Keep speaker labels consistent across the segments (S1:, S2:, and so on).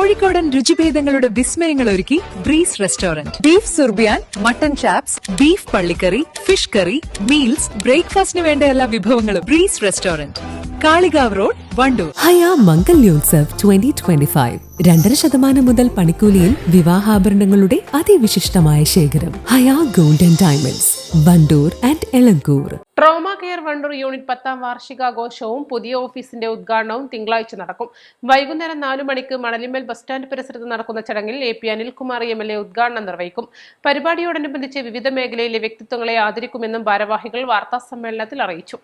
S1: കോഴിക്കോടൻ രുചിഭേദങ്ങളുടെ വിസ്മയങ്ങൾ ഒരുക്കി ബ്രീസ് റെസ്റ്റോറന്റ്. ബീഫ് സുർബിയാൻ, മട്ടൻ ചാപ്സ്, ബീഫ് പള്ളിക്കറി, ഫിഷ് കറി, മീൽസ്, ബ്രേക്ക്ഫാസ്റ്റിന് വേണ്ട എല്ലാ വിഭവങ്ങളും. Breeze restaurant, Kalikavu road, Wandoor.
S2: Haya Mangalyotsav 2025 2.5% മുതൽ പണിക്കൂലിയിൽ വിവാഹാഭരണങ്ങളുടെ അതിവിശിഷ്ടമായ ശേഖരം. Haya golden diamonds, Wandoor and Elankur.
S3: Trauma care Wandoor unit 10ാം വാർഷികാഘോഷവും പുതിയ ഓഫീസിന്റെ ഉദ്ഘാടനവും തിങ്കളാഴ്ച നടക്കും. വൈകുന്നേരം 4 മണിക്ക് മണലിമേൽ ബസ് സ്റ്റാൻഡ് പരിസരത്ത് നടക്കുന്ന ചടങ്ങിൽ AP അനിൽകുമാർ MLA ഉദ്ഘാടനം നിർവഹിക്കും. പരിപാടിയോടനുബന്ധിച്ച് വിവിധ മേഖലയിലെ വ്യക്തിത്വങ്ങളെ ആദരിക്കുമെന്നും ഭാരവാഹികൾ വാർത്താസമ്മേളനത്തിൽ അറിയിച്ചു.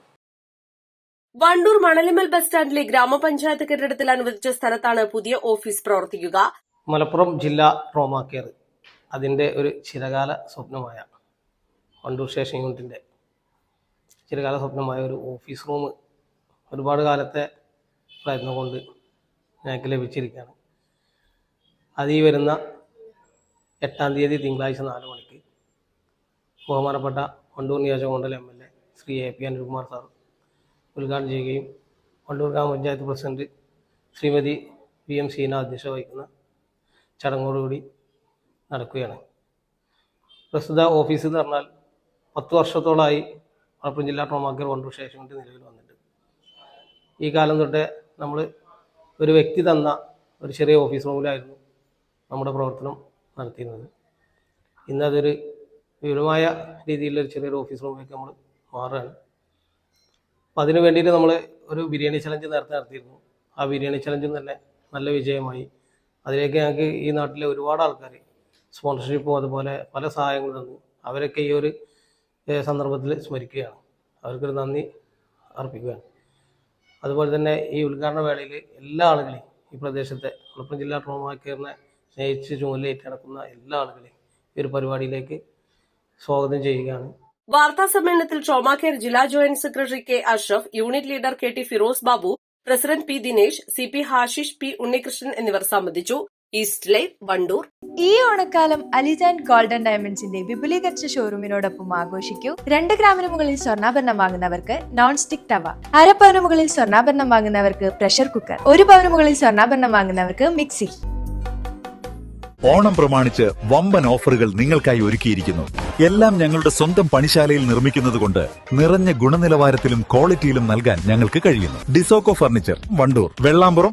S4: വണ്ടൂർ മണലിമൽ ബസ് സ്റ്റാൻഡിലെ ഗ്രാമപഞ്ചായത്ത് കെട്ടിടത്തിൽ അനുവദിച്ച സ്ഥലത്താണ് പുതിയ ഓഫീസ് പ്രവർത്തിക്കുക.
S5: മലപ്പുറം ജില്ലാ ട്രോമ കെയർ അതിൻ്റെ ഒരു ചിരകാല സ്വപ്നമായ വണ്ടൂർ സ്റ്റേഷൻ യൂണിറ്റിൻ്റെ ചിരകാല സ്വപ്നമായ ഒരു ഓഫീസ് റൂം ഒരുപാട് കാലത്തെ പ്രയത്നം കൊണ്ട് ഞങ്ങൾക്ക് ലഭിച്ചിരിക്കുകയാണ്. അത് ഈ വരുന്ന 8-ാം തീയതി തിങ്കളാഴ്ച 4 മണിക്ക് ബഹുമാനപ്പെട്ട വണ്ടൂർ നിയോജകമണ്ഡലം MLA Shri AP Anilkumar sir ഉദ്ഘാടനം ചെയ്യുകയും വണ്ടൂർ ഗ്രാമപഞ്ചായത്ത് പ്രസിഡന്റ് ശ്രീമതി VM സീന അധ്യക്ഷത വഹിക്കുന്ന ചടങ്ങോടുകൂടി നടക്കുകയാണ്. പ്രസ്തുത ഓഫീസ് എന്ന് പറഞ്ഞാൽ 10 വർഷത്തോളമായി മലപ്പുറം ജില്ലാ trauma care Wandoor station unit നിലവിൽ വന്നിട്ടുണ്ട്. ഈ കാലം തൊട്ടേ നമ്മൾ ഒരു വ്യക്തി തന്ന ഒരു ചെറിയ ഓഫീസ് റൂമിലായിരുന്നു നമ്മുടെ പ്രവർത്തനം നടത്തിയിരുന്നത്. ഇന്നതൊരു വിപുലമായ രീതിയിലൊരു ചെറിയൊരു ഓഫീസ് റൂമിലേക്ക് നമ്മൾ മാറുകയാണ്. അപ്പം അതിനു വേണ്ടിയിട്ട് നമ്മൾ ഒരു ബിരിയാണി ചലഞ്ച് നേരത്തെ നടത്തിയിരുന്നു. ആ ബിരിയാണി ചലഞ്ചും തന്നെ നല്ല വിജയമായി. അതിലേക്ക് ഞങ്ങൾക്ക് ഈ നാട്ടിലെ ഒരുപാട് ആൾക്കാർ സ്പോൺസർഷിപ്പും അതുപോലെ പല സഹായങ്ങളും തന്നു. അവരൊക്കെ ഈ ഒരു സന്ദർഭത്തിൽ സ്മരിക്കുകയാണ്, അവർക്കൊരു നന്ദി അർപ്പിക്കുകയാണ്. അതുപോലെ തന്നെ ഈ ഉദ്ഘാടന വേളയിൽ എല്ലാ ആളുകളെയും ഈ പ്രദേശത്തെ മലപ്പുറം ജില്ലാ ട്രോമ കെയറിനെ സ്നേഹിച്ച് ചുമതലയേറ്റ് നടക്കുന്ന എല്ലാ ആളുകളെയും ഈ ഒരു പരിപാടിയിലേക്ക് സ്വാഗതം ചെയ്യുകയാണ്.
S4: വാർത്താ സമ്മേളനത്തിൽ ട്രോമ കെയർ ജില്ലാ joint secretary K Ashraf, unit leader KT Firoz Babu, president P Dinesh, CP hashish, P Unnikrishnan എന്നിവർ സംബന്ധിച്ചു. East live, Wandoor.
S6: ഈ ഓണക്കാലം അലിജാൻ ഗോൾഡൻ ഡയമണ്ട്സിന്റെ വിപുലീകരിച്ച ഷോറൂമിനോടൊപ്പം ആഘോഷിക്കൂ. 2 ഗ്രാമിന് മുകളിൽ സ്വർണ്ണാഭരണം വാങ്ങുന്നവർക്ക് നോൺ സ്റ്റിക് തവ, 1/2 പവന് മുകളിൽ സ്വർണ്ണാഭരണം വാങ്ങുന്നവർക്ക് പ്രഷർ കുക്കർ, 1 പവന് മുകളിൽ സ്വർണ്ണാഭരണം വാങ്ങുന്നവർക്ക് മിക്സി.
S7: ഓണം പ്രമാണിച്ച് വമ്പൻ ഓഫറുകൾ നിങ്ങൾക്കായി ഒരുക്കിയിരിക്കുന്നു. എല്ലാം ഞങ്ങളുടെ സ്വന്തം പണിശാലയിൽ നിർമ്മിക്കുന്നതുകൊണ്ട് നിറഞ്ഞ ഗുണനിലവാരത്തിലും ക്വാളിറ്റിയിലും നൽകാൻ ഞങ്ങൾക്ക് കഴിയുന്നു. ഡിസോക്കോ ഫർണിച്ചർ, വണ്ടൂർ, വെള്ളാമ്പുറം.